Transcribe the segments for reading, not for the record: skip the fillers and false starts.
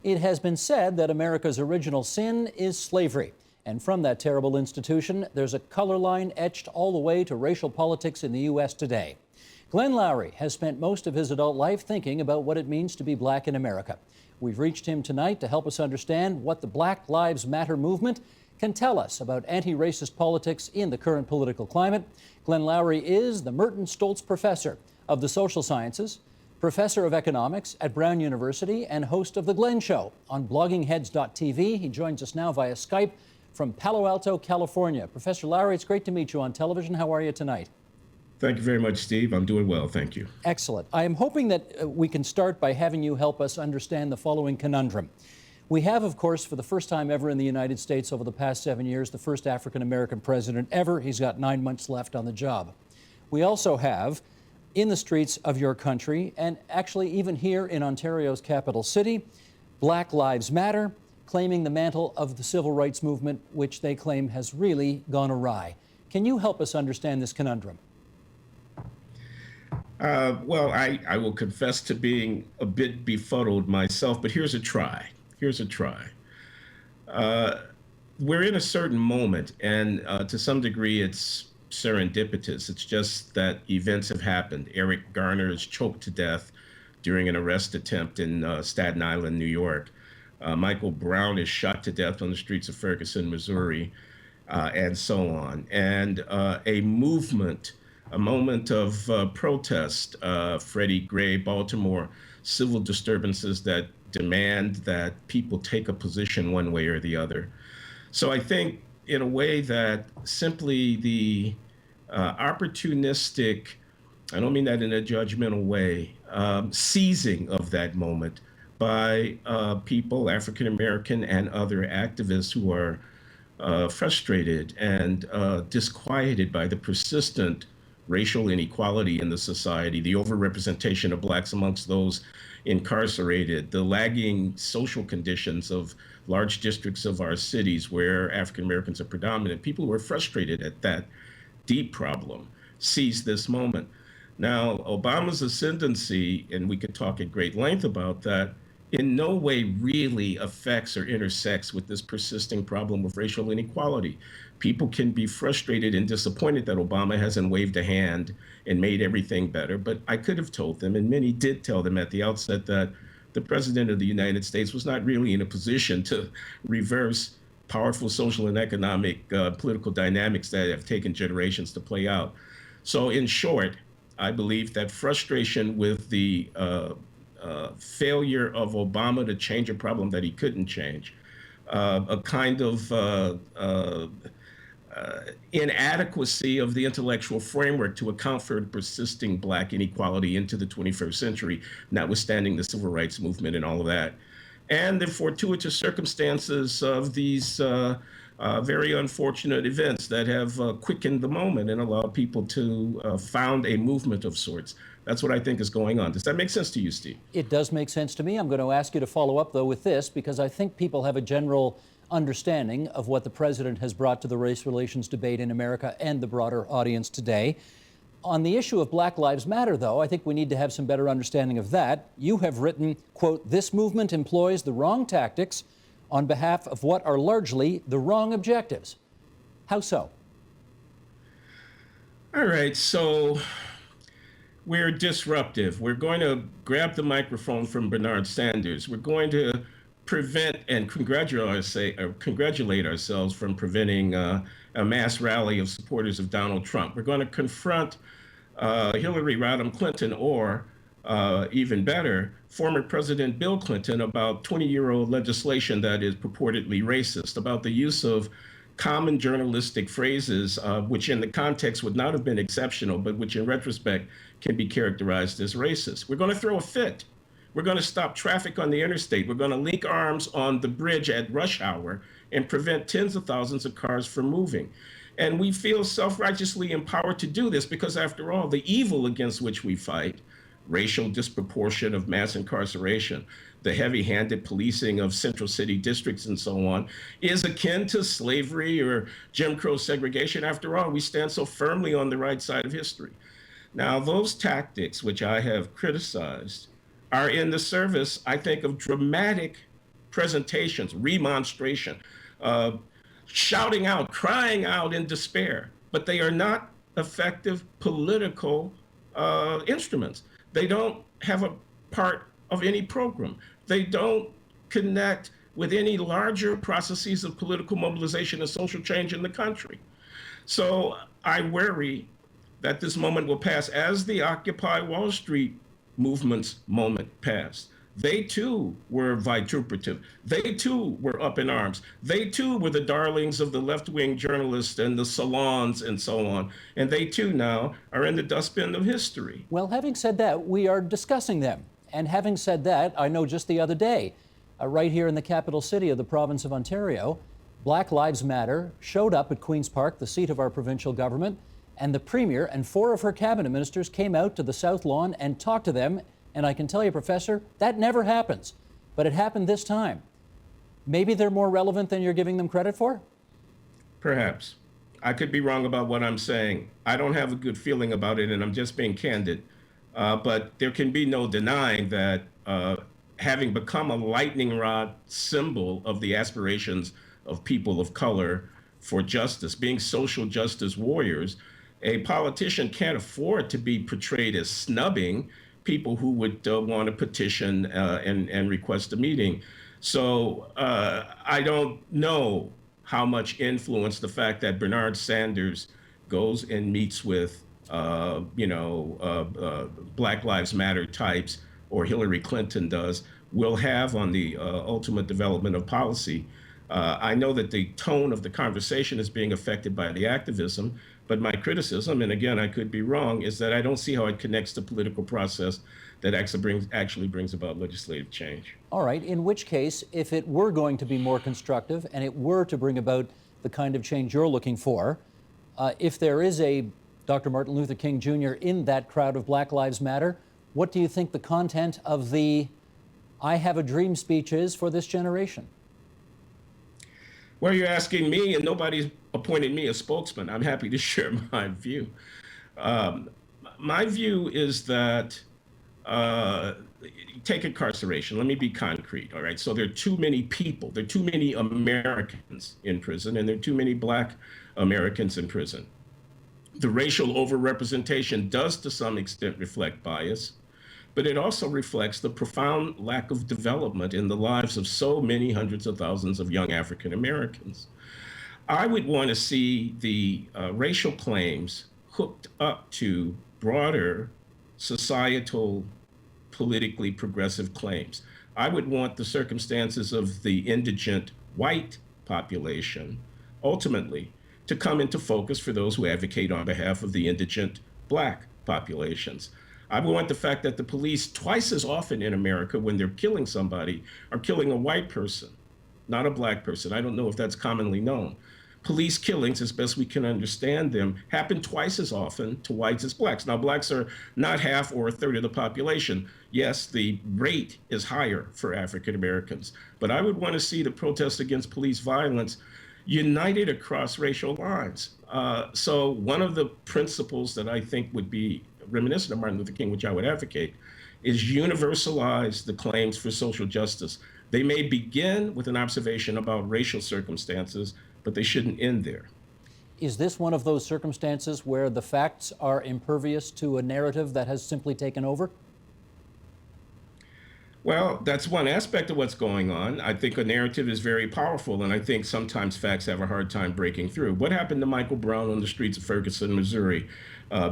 It has been said that America's original sin is slavery. And from that terrible institution, there's a color line etched all the way to racial politics in the U.S. today. Glenn Loury has spent most of his adult life thinking about what it means to be black in America. We've reached him tonight to help us understand what the Black Lives Matter movement can tell us about anti-racist politics in the current political climate. Glenn Loury is the Merton Stoltz Professor of the Social Sciences, Professor of Economics at Brown University, and host of The Glenn Show on bloggingheads.tv. He joins us now via Skype from Palo Alto, California. Professor Loury, it's great to meet you on television. How are you tonight? Thank you very much, Steve. I'm doing well, thank you. Excellent. I am hoping that we can start by having you help us understand the following conundrum. We have, of course, for the first time ever in the United States over the past 7 years, the first African-American president ever. He's got 9 months left on the job. We also have, in the streets of your country, and actually even here in Ontario's capital city, Black Lives Matter, claiming the mantle of the civil rights movement, which they claim has really gone awry. Can you help us understand this conundrum? Well, I will confess to being a bit befuddled myself, but here's a try. We're in a certain moment, and to some degree it's serendipitous. It's just that events have happened. Eric Garner is choked to death during an arrest attempt in Staten Island, New York. Michael Brown is shot to death on the streets of Ferguson, Missouri, and so on. And a moment of protest, Freddie Gray, Baltimore, civil disturbances that demand that people take a position one way or the other. So I think in a way that simply the opportunistic, I don't mean that in a judgmental way, seizing of that moment by people, African American and other activists who are frustrated and disquieted by the persistent racial inequality in the society, the overrepresentation of blacks amongst those incarcerated, the lagging social conditions of large districts of our cities where African Americans are predominant. People who are frustrated at that deep problem seize this moment. Now, Obama's ascendancy, and we could talk at great length about that, in no way really affects or intersects with this persisting problem of racial inequality. People can be frustrated and disappointed that Obama hasn't waved a hand and made everything better, but I could have told them, and many did tell them at the outset, that the President of the United States was not really in a position to reverse powerful social and economic political dynamics that have taken generations to play out. So in short, I believe that frustration with the failure of Obama to change a problem that he couldn't change, a kind of inadequacy of the intellectual framework to account for persisting black inequality into the 21st century, notwithstanding the civil rights movement and all of that. And the fortuitous circumstances of these very unfortunate events that have quickened the moment and allowed people to found a movement of sorts. That's what I think is going on. Does that make sense to you, Steve? It does make sense to me. I'm going to ask you to follow up, though, with this, because I think people have a general understanding of what the president has brought to the race relations debate in America and the broader audience today. On the issue of Black Lives Matter, though, I think we need to have some better understanding of that. You have written, quote, "This movement employs the wrong tactics on behalf of what are largely the wrong objectives." How so? All right, so we're disruptive. We're going to grab the microphone from Bernard Sanders. We're going to prevent and congratulate ourselves from preventing a mass rally of supporters of Donald Trump. We're going to confront Hillary Rodham Clinton, or even better, former President Bill Clinton, about 20-year-old legislation that is purportedly racist, about the use of common journalistic phrases, which in the context would not have been exceptional, but which in retrospect can be characterized as racist. We're going to throw a fit. We're going to stop traffic on the interstate. We're going to link arms on the bridge at rush hour and prevent tens of thousands of cars from moving. And we feel self-righteously empowered to do this because, after all, the evil against which we fight, racial disproportion of mass incarceration, the heavy-handed policing of central city districts and so on, is akin to slavery or Jim Crow segregation. After all, we stand so firmly on the right side of history. Now, those tactics, which I have criticized, are in the service, I think, of dramatic presentations, remonstration, uh, shouting out, crying out in despair, but they are not effective political instruments. They don't have a part of any program. They don't connect with any larger processes of political mobilization and social change in the country. So I worry that this moment will pass as the Occupy Wall Street movement's moment passed. They too were vituperative. They too were up in arms. They too were the darlings of the left wing journalists and the salons and so on. And they too now are in the dustbin of history. Well, having said that, we are discussing them. And having said that, I know just the other day, right here in the capital city of the province of Ontario, Black Lives Matter showed up at Queen's Park, the seat of our provincial government, and the Premier and 4 of her cabinet ministers came out to the South Lawn and talked to them. And I can tell you, Professor, that never happens. But it happened this time. Maybe they're more relevant than you're giving them credit for? Perhaps. I could be wrong about what I'm saying. I don't have a good feeling about it, and I'm just being candid. But there can be no denying that having become a lightning rod symbol of the aspirations of people of color for justice, being social justice warriors, a politician can't afford to be portrayed as snubbing people who would want to petition and request a meeting. So I don't know how much influence the fact that Bernard Sanders goes and meets with, Black Lives Matter types, or Hillary Clinton does, will have on the ultimate development of policy. I know that the tone of the conversation is being affected by the activism, but my criticism, and again, I could be wrong, is that I don't see how it connects the political process that actually brings about legislative change. All right, in which case, if it were going to be more constructive and it were to bring about the kind of change you're looking for, if there is a Dr. Martin Luther King Jr. in that crowd of Black Lives Matter, what do you think the content of the I Have a Dream speech is for this generation? Well, you're asking me, and nobody's appointed me a spokesman. I'm happy to share my view. My view is that take incarceration. Let me be concrete. All right. So there are too many people. There are too many Americans in prison, and there are too many Black Americans in prison. The racial overrepresentation does, to some extent, reflect bias, but it also reflects the profound lack of development in the lives of so many hundreds of thousands of young African Americans. I would want to see the racial claims hooked up to broader societal, politically progressive claims. I would want the circumstances of the indigent white population ultimately to come into focus for those who advocate on behalf of the indigent Black populations. I want the fact that the police twice as often in America, when they're killing somebody, are killing a white person, not a Black person. I don't know if that's commonly known. Police killings, as best we can understand them, happen twice as often to whites as Blacks. Now, Blacks are not half or a third of the population. Yes, the rate is higher for African Americans, but I would want to see the protests against police violence united across racial lines. So one of the principles that I think would be reminiscent of Martin Luther King, which I would advocate, is universalize the claims for social justice. They may begin with an observation about racial circumstances, but they shouldn't end there. Is this one of those circumstances where the facts are impervious to a narrative that has simply taken over? Well, that's one aspect of what's going on. I think a narrative is very powerful, and I think sometimes facts have a hard time breaking through. What happened to Michael Brown on the streets of Ferguson, Missouri,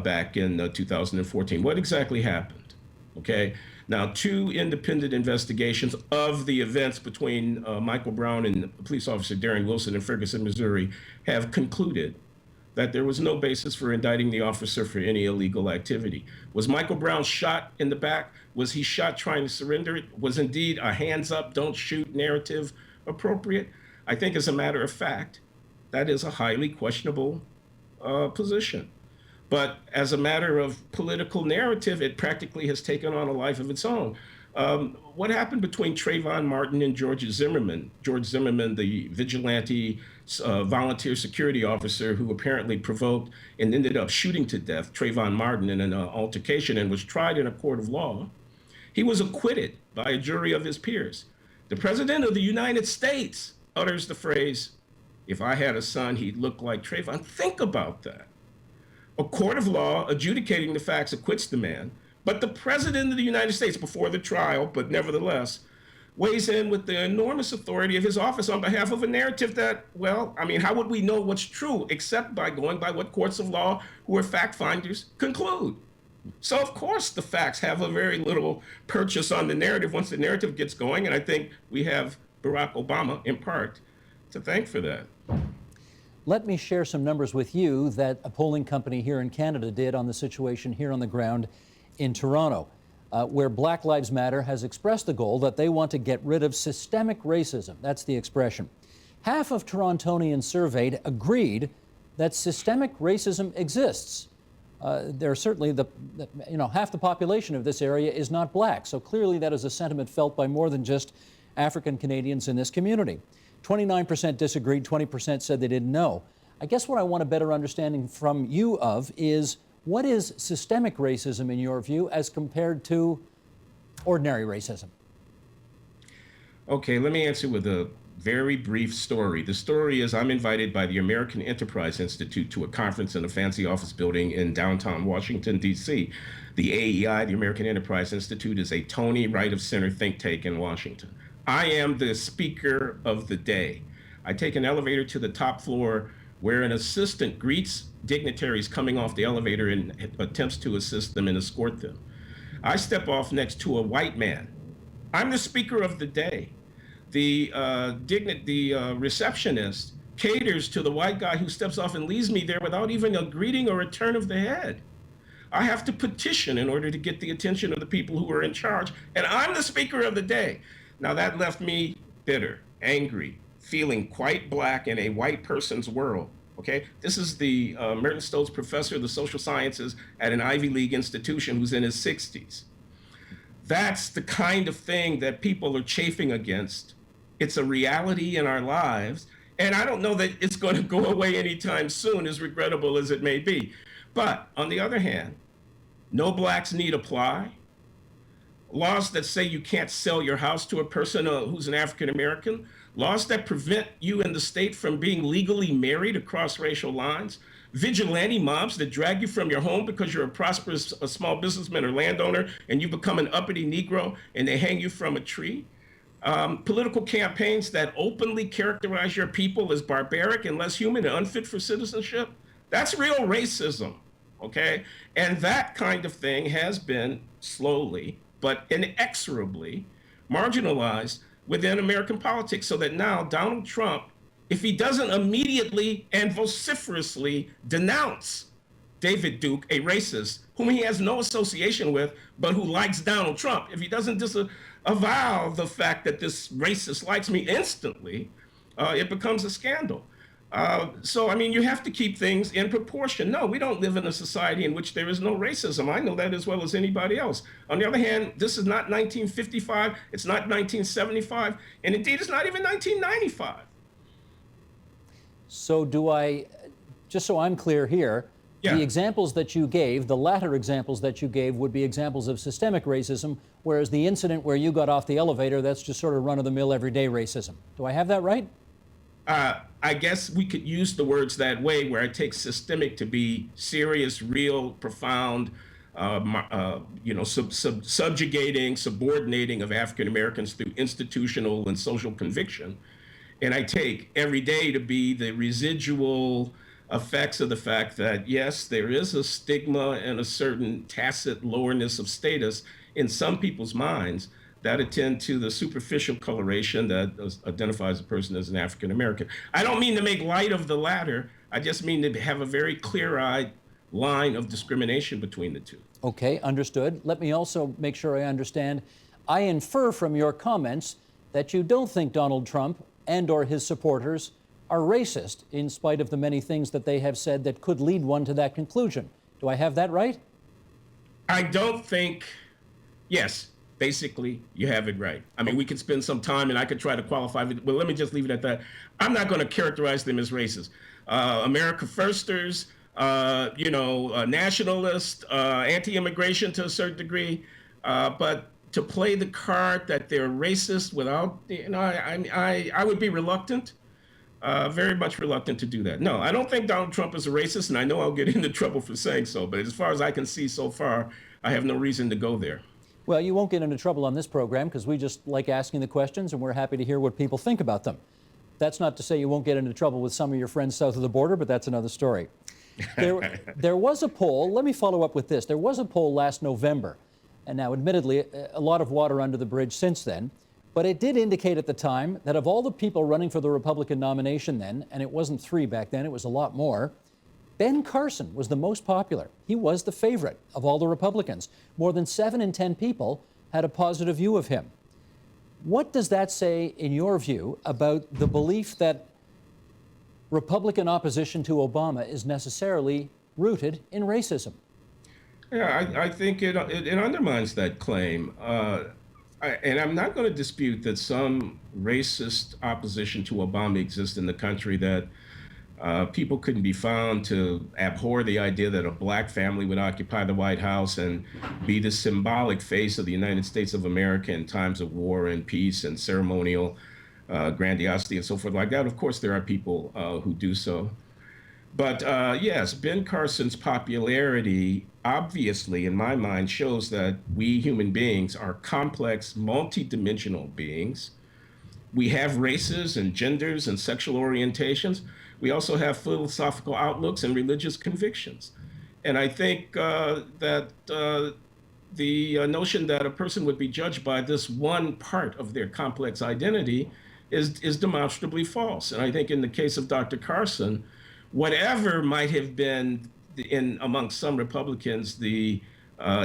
back in 2014? What exactly happened? Okay. Now, 2 independent investigations of the events between Michael Brown and police officer Darren Wilson in Ferguson, Missouri, have concluded that there was no basis for indicting the officer for any illegal activity. Was Michael Brown shot in the back? Was he shot trying to surrender? Was indeed a hands up, don't shoot narrative appropriate? I think, as a matter of fact, that is a highly questionable position. But as a matter of political narrative, it practically has taken on a life of its own. What happened between Trayvon Martin and George Zimmerman? George Zimmerman, the vigilante volunteer security officer who apparently provoked and ended up shooting to death Trayvon Martin in an altercation and was tried in a court of law. He was acquitted by a jury of his peers. The President of the United States utters the phrase, if I had a son, he'd look like Trayvon. Think about that. A court of law adjudicating the facts acquits the man, but the President of the United States, before the trial, but nevertheless, weighs in with the enormous authority of his office on behalf of a narrative that, well, I mean, how would we know what's true except by going by what courts of law, who are fact finders, conclude? So, of course, the facts have a very little purchase on the narrative once the narrative gets going. And I think we have Barack Obama, in part, to thank for that. Let me share some numbers with you that a polling company here in Canada did on the situation here on the ground in Toronto, where Black Lives Matter has expressed the goal that they want to get rid of systemic racism. That's the expression. Half of Torontonians surveyed agreed that systemic racism exists. There's certainly half the population of this area is not black. So clearly that is a sentiment felt by more than just African Canadians in this community. 29% disagreed, 20% said they didn't know. I guess what I want a better understanding from you of is, what is systemic racism in your view as compared to ordinary racism? Okay, let me answer with a very brief story. The story is, I'm invited by the American Enterprise Institute to a conference in a fancy office building in downtown Washington, D.C. The AEI, the American Enterprise Institute, is a Tony right of center think tank in Washington. I am the speaker of the day. I take an elevator to the top floor where an assistant greets dignitaries coming off the elevator and attempts to assist them and escort them. I step off next to a white man. I'm the speaker of the day. The receptionist caters to the white guy who steps off and leaves me there without even a greeting or a turn of the head. I have to petition in order to get the attention of the people who are in charge, and I'm the speaker of the day. Now that left me bitter, angry, feeling quite black in a white person's world. Okay, this is the Merton Stokes professor of the social sciences at an Ivy League institution who's in his 60s. That's the kind of thing that people are chafing against. It's a reality in our lives, and I don't know that it's going to go away anytime soon, as regrettable as it may be. But on the other hand, no blacks need apply. Laws that say you can't sell your house to a person who's an African American, laws that prevent you in the state from being legally married across racial lines, vigilante mobs that drag you from your home because you're a prosperous small businessman or landowner and you become an uppity Negro and they hang you from a tree. Political campaigns that openly characterize your people as barbaric and less human and unfit for citizenship. That's real racism, okay? And that kind of thing has been slowly but inexorably marginalized within American politics, so that now Donald Trump, if he doesn't immediately and vociferously denounce David Duke, a racist whom he has no association with, but who likes Donald Trump, if he doesn't disavow the fact that this racist likes me instantly, it becomes a scandal. So, I mean, you have to keep things in proportion. No, we don't live in a society in which there is no racism. I know that as well as anybody else. On the other hand, this is not 1955, it's not 1975, and indeed it's not even 1995. So just so I'm clear here, Yeah. the examples that you gave, the latter examples that you gave, would be examples of systemic racism, whereas the incident where you got off the elevator, that's just sort of run-of-the-mill everyday racism. Do I have that right? I guess we could use the words that way, where I take systemic to be serious, real, profound, subjugating, subordinating of African Americans through institutional and social conviction. And I take every day to be the residual effects of the fact that, yes, there is a stigma and a certain tacit lowerness of status in some people's minds that attend to the superficial coloration that identifies a person as an African American. I don't mean to make light of the latter. I just mean to have a very clear-eyed line of discrimination between the two. Okay, understood. Let me also make sure I understand. I infer from your comments that you don't think Donald Trump and or his supporters are racist, in spite of the many things that they have said that could lead one to that conclusion. Do I have that right? I don't think, yes. Basically, you have it right. I mean, we could spend some time and I could try to qualify it, but let me just leave it at that. I'm not going to characterize them as racist. America Firsters, nationalists, anti-immigration to a certain degree, but to play the card that they're racist without, I would be reluctant, very much reluctant to do that. No, I don't think Donald Trump is a racist, and I know I'll get into trouble for saying so, but as far as I can see so far, I have no reason to go there. Well, you won't get into trouble on this program because we just like asking the questions and we're happy to hear what people think about them. That's not to say you won't get into trouble with some of your friends south of the border, but that's another story. There was a poll, let me follow up with this. There was a poll last November, and now admittedly a lot of water under the bridge since then, but it did indicate at the time that of all the people running for the Republican nomination then, and it wasn't 3 back then, it was a lot more, Ben Carson was the most popular. He was the favorite of all the Republicans. More than 7 in 10 people had a positive view of him. What does that say, in your view, about the belief that Republican opposition to Obama is necessarily rooted in racism? Yeah, I think it undermines that claim. And I'm not going to dispute that some racist opposition to Obama exists in the country, that people couldn't be found to abhor the idea that a black family would occupy the White House and be the symbolic face of the United States of America in times of war and peace and ceremonial grandiosity and so forth like that. Of course, there are people who do so. But yes, Ben Carson's popularity obviously, in my mind, shows that we human beings are complex, multidimensional beings. We have races and genders and sexual orientations. We also have philosophical outlooks and religious convictions. And I think that the notion that a person would be judged by this one part of their complex identity is demonstrably false. And I think in the case of Dr. Carson, whatever might have been amongst some Republicans the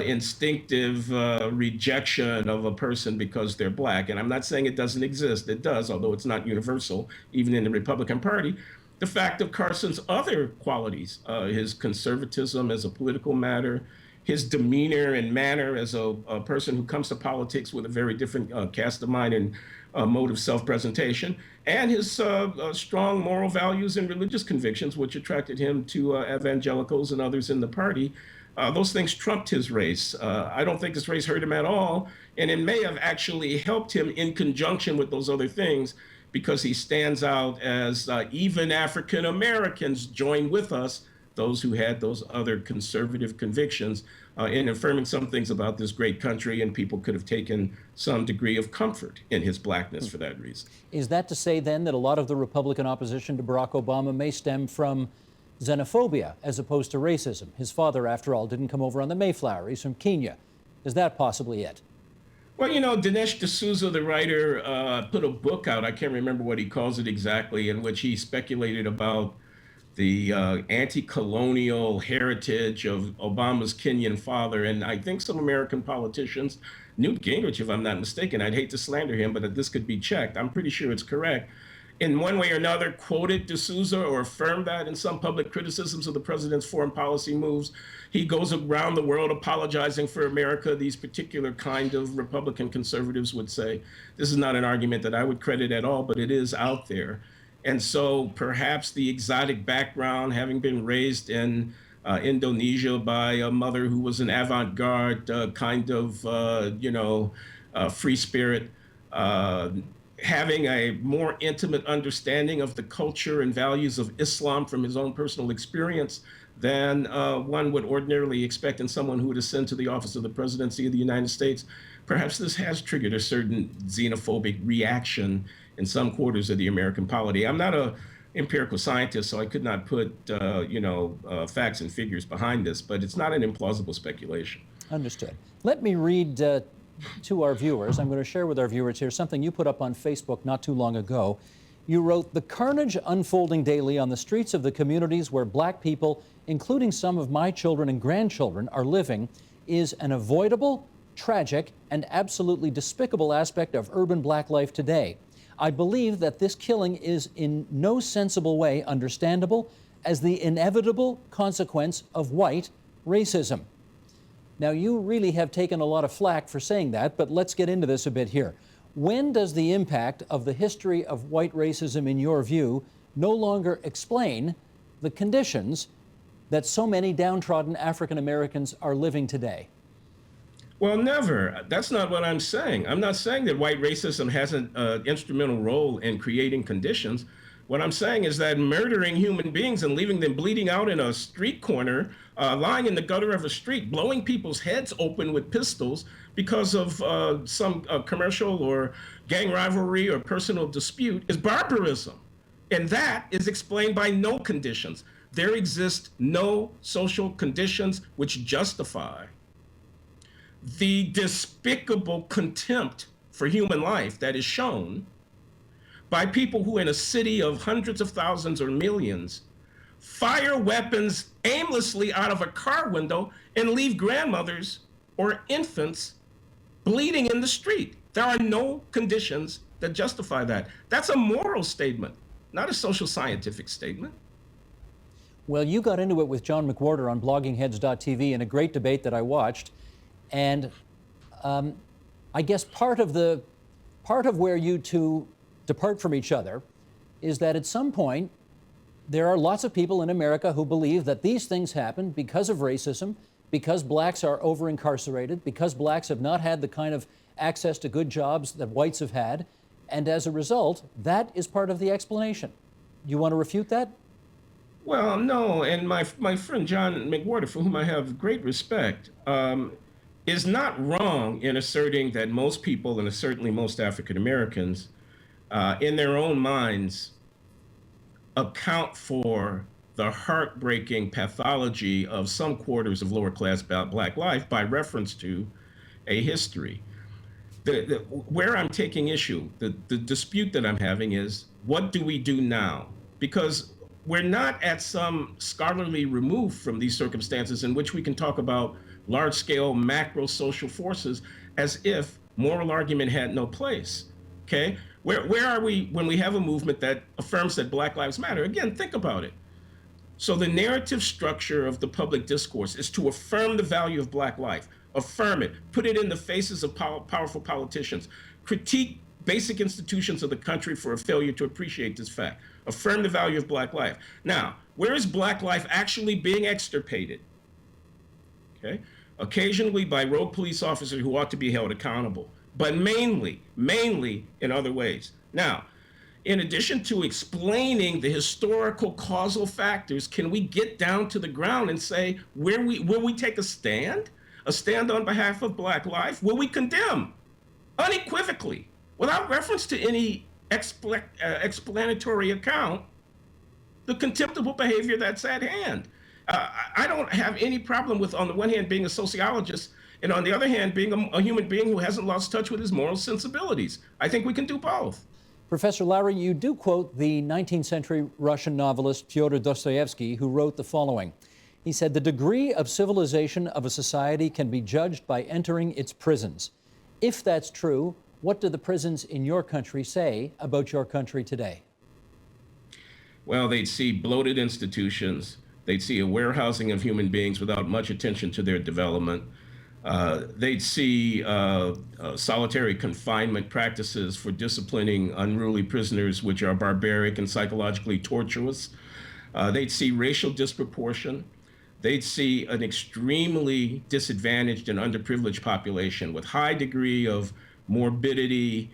instinctive rejection of a person because they're black, and I'm not saying it doesn't exist, it does, although it's not universal, even in the Republican Party. The fact of Carson's other qualities, his conservatism as a political matter, his demeanor and manner as a person who comes to politics with a very different cast of mind and mode of self-presentation, and his strong moral values and religious convictions, which attracted him to evangelicals and others in the party. Those things trumped his race. I don't think this race hurt him at all, and it may have actually helped him in conjunction with those other things, because he stands out as even African Americans join with us, those who had those other conservative convictions, in affirming some things about this great country, and people could have taken some degree of comfort in his blackness for that reason. Is that to say then that a lot of the Republican opposition to Barack Obama may stem from xenophobia as opposed to racism? His father, after all, didn't come over on the Mayflower. He's from Kenya. Is that possibly it? Well, Dinesh D'Souza, the writer, put a book out, I can't remember what he calls it exactly, in which he speculated about the anti-colonial heritage of Obama's Kenyan father. And I think some American politicians, Newt Gingrich, if I'm not mistaken, I'd hate to slander him, but this could be checked, I'm pretty sure it's correct, in one way or another quoted D'Souza or affirmed that in some public criticisms of the president's foreign policy moves. He goes around the world apologizing for America. These particular kind of Republican conservatives would say, this is not an argument that I would credit at all, but it is out there. And so perhaps the exotic background, having been raised in Indonesia by a mother who was an avant-garde kind of, free spirit, having a more intimate understanding of the culture and values of Islam from his own personal experience than one would ordinarily expect in someone who would ascend to the office of the presidency of the United States. Perhaps this has triggered a certain xenophobic reaction in some quarters of the American polity. I'm not an empirical scientist, so I could not put facts and figures behind this, but it's not an implausible speculation. Understood. Let me read to our viewers. I'm going to share with our viewers here something you put up on Facebook not too long ago. You wrote, "The carnage unfolding daily on the streets of the communities where black people, including some of my children and grandchildren, are living is an avoidable, tragic, and absolutely despicable aspect of urban black life today. I believe that this killing is in no sensible way understandable as the inevitable consequence of white racism." Now, you really have taken a lot of flack for saying that, but let's get into this a bit here. When does the impact of the history of white racism, in your view, no longer explain the conditions that so many downtrodden African Americans are living today? Well, never. That's not what I'm saying. I'm not saying that white racism has an instrumental role in creating conditions. What I'm saying is that murdering human beings and leaving them bleeding out in a street corner, lying in the gutter of a street, blowing people's heads open with pistols because of some commercial or gang rivalry or personal dispute is barbarism. And that is explained by no conditions. There exist no social conditions which justify the despicable contempt for human life that is shown by people who, in a city of hundreds of thousands or millions, fire weapons aimlessly out of a car window and leave grandmothers or infants bleeding in the street. There are no conditions that justify that. That's a moral statement, not a social scientific statement. Well, you got into it with John McWhorter on bloggingheads.tv in a great debate that I watched. And I guess part of where you two depart from each other is that at some point there are lots of people in America who believe that these things happen because of racism, because blacks are over-incarcerated, because blacks have not had the kind of access to good jobs that whites have had, and as a result, that is part of the explanation. You want to refute that? Well, no, and my friend John McWhorter, for whom I have great respect, is not wrong in asserting that most people, and certainly most African Americans, in their own minds, account for the heartbreaking pathology of some quarters of lower class black life by reference to a history. Where I'm taking issue, the dispute that I'm having is, what do we do now? Because we're not at some scholarly remove from these circumstances in which we can talk about large-scale macro social forces as if moral argument had no place, okay? Where are we when we have a movement that affirms that Black Lives Matter? Again, think about it. So the narrative structure of the public discourse is to affirm the value of Black life, affirm it, put it in the faces of powerful politicians, critique basic institutions of the country for a failure to appreciate this fact, affirm the value of Black life. Now, where is Black life actually being extirpated? Okay? Occasionally by rogue police officers who ought to be held accountable, but mainly in other ways. Now, in addition to explaining the historical causal factors, can we get down to the ground and say, will we take a stand on behalf of Black life? Will we condemn unequivocally, without reference to any explanatory account, the contemptible behavior that's at hand? I don't have any problem with, on the one hand, being a sociologist, and on the other hand, being a human being who hasn't lost touch with his moral sensibilities. I think we can do both. Professor Loury, you do quote the 19th century Russian novelist Fyodor Dostoevsky, who wrote the following. He said, "The degree of civilization of a society can be judged by entering its prisons. If that's true, what do the prisons in your country say about your country today?" Well, they'd see bloated institutions. They'd see a warehousing of human beings without much attention to their development. They'd see solitary confinement practices for disciplining unruly prisoners, which are barbaric and psychologically tortuous. They'd see racial disproportion. They'd see an extremely disadvantaged and underprivileged population with high degree of morbidity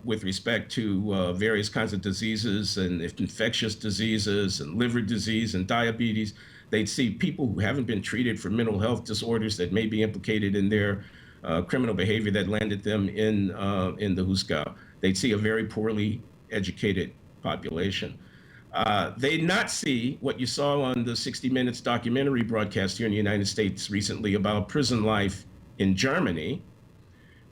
with respect to various kinds of diseases and infectious diseases and liver disease and diabetes. They'd see people who haven't been treated for mental health disorders that may be implicated in their criminal behavior that landed them in the Huskow. They'd see a very poorly educated population. They'd not see what you saw on the 60 Minutes documentary broadcast here in the United States recently about prison life in Germany,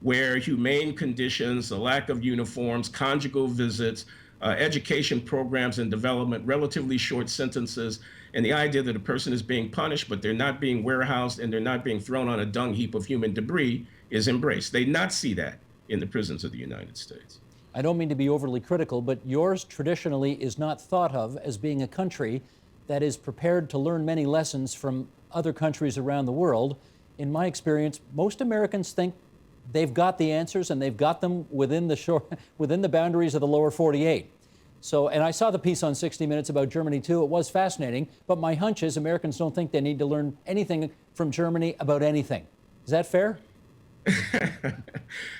where humane conditions, the lack of uniforms, conjugal visits, education programs and development, relatively short sentences, and the idea that a person is being punished, but they're not being warehoused and they're not being thrown on a dung heap of human debris is embraced. They not see that in the prisons of the United States. I don't mean to be overly critical, but yours traditionally is not thought of as being a country that is prepared to learn many lessons from other countries around the world. In my experience, most Americans think they've got the answers and they've got them within the boundaries of the lower 48. So, and I saw the piece on 60 Minutes about Germany too. It was fascinating, but my hunch is Americans don't think they need to learn anything from Germany about anything. Is Is that fair?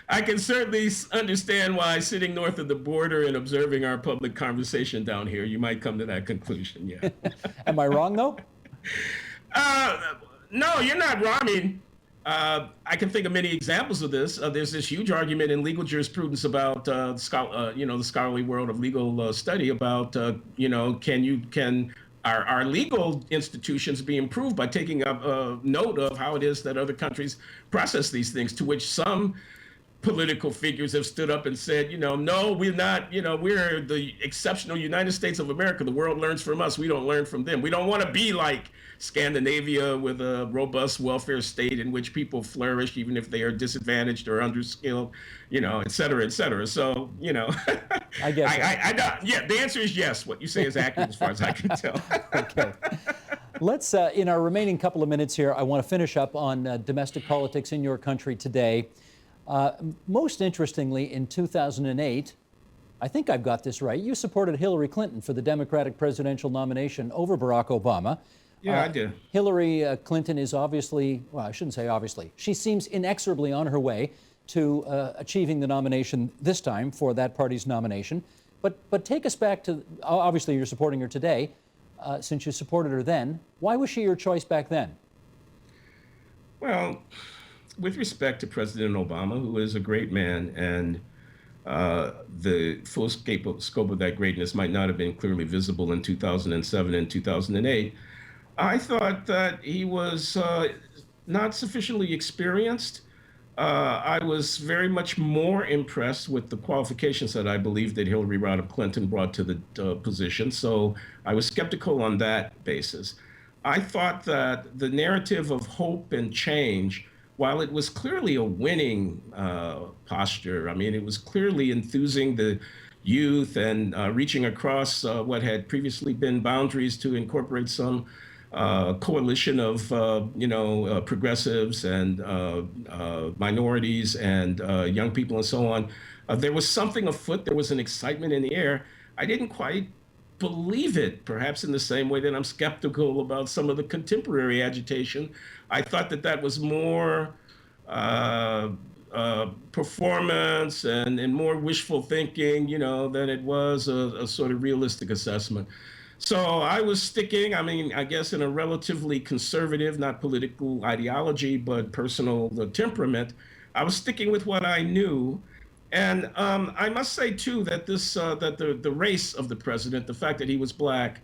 I can certainly understand why, sitting north of the border and observing our public conversation down here, you might come to that conclusion. Yeah. Am I wrong, though? Uh, no, you're not wrong. I mean, I can think of many examples of this. There's this huge argument in legal jurisprudence about the scholarly world of legal study about can our legal institutions be improved by taking up note of how it is that other countries process these things, to which some political figures have stood up and said, no, we're not, we're the exceptional United States of America. The world learns from us. We don't learn from them. We don't want to be like Scandinavia with a robust welfare state in which people flourish, even if they are disadvantaged or underskilled, et cetera, et cetera. So, I guess. Yeah, the answer is yes. What you say is accurate as far as I can tell. Okay. Let's, in our remaining couple of minutes here, I want to finish up on domestic politics in your country today. Most interestingly, in 2008, I think I've got this right, you supported Hillary Clinton for the Democratic presidential nomination over Barack Obama. Yeah, I did. Hillary Clinton is obviously, well, I shouldn't say obviously, she seems inexorably on her way to achieving the nomination this time for that party's nomination. But take us back to, obviously you're supporting her today, since you supported her then. Why was she your choice back then? Well, with respect to President Obama, who is a great man, and the full scope of that greatness might not have been clearly visible in 2007 and 2008, I thought that he was not sufficiently experienced. I was very much more impressed with the qualifications that I believe that Hillary Rodham Clinton brought to the position. So I was skeptical on that basis. I thought that the narrative of hope and change, while it was clearly a winning posture, I mean, it was clearly enthusing the youth and reaching across what had previously been boundaries to incorporate some coalition of, progressives and minorities and young people and so on. There was something afoot. There was an excitement in the air. I didn't quite believe it, perhaps in the same way that I'm skeptical about some of the contemporary agitation. I thought that that was more performance and more wishful thinking, than it was a sort of realistic assessment. So I was sticking, I guess, in a relatively conservative, not political ideology, but personal temperament. I was sticking with what I knew. And I must say, too, that the race of the president, the fact that he was black,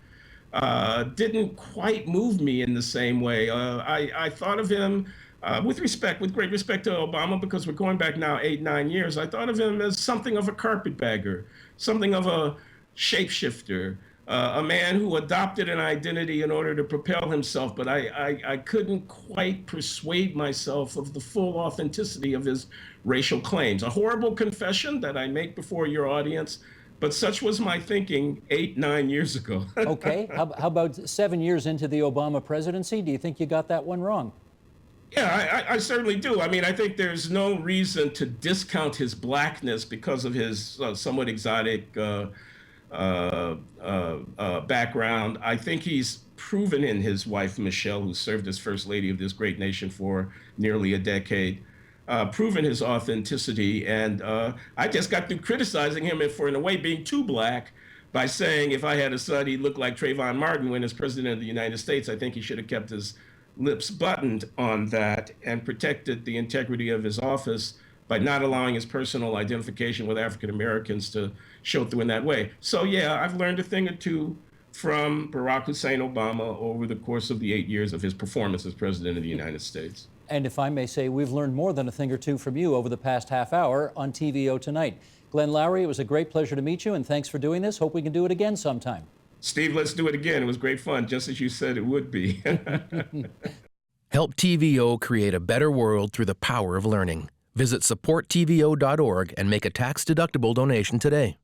didn't quite move me in the same way. I thought of him with great respect to Obama, because we're going back now 8, 9 years. I thought of him as something of a carpetbagger, something of a shapeshifter. A man who adopted an identity in order to propel himself, but I couldn't quite persuade myself of the full authenticity of his racial claims. A horrible confession that I make before your audience, but such was my thinking 8, 9 years ago. Okay, how about 7 years into the Obama presidency? Do you think you got that one wrong? Yeah, I certainly do. I think there's no reason to discount his blackness because of his somewhat exotic background. I think he's proven in his wife, Michelle, who served as First Lady of this great nation for nearly a decade, proven his authenticity. And I just got through criticizing him for, in a way, being too black by saying if I had a son, he'd look like Trayvon Martin when as President of the United States. I think he should have kept his lips buttoned on that and protected the integrity of his office by not allowing his personal identification with African Americans to show through in that way. So yeah, I've learned a thing or two from Barack Hussein Obama over the course of the 8 years of his performance as President of the United States. And if I may say, we've learned more than a thing or two from you over the past half hour on TVO Tonight. Glenn Loury, it was a great pleasure to meet you, and thanks for doing this. Hope we can do it again sometime. Steve, let's do it again. It was great fun, just as you said it would be. Help TVO create a better world through the power of learning. Visit supporttvo.org and make a tax-deductible donation today.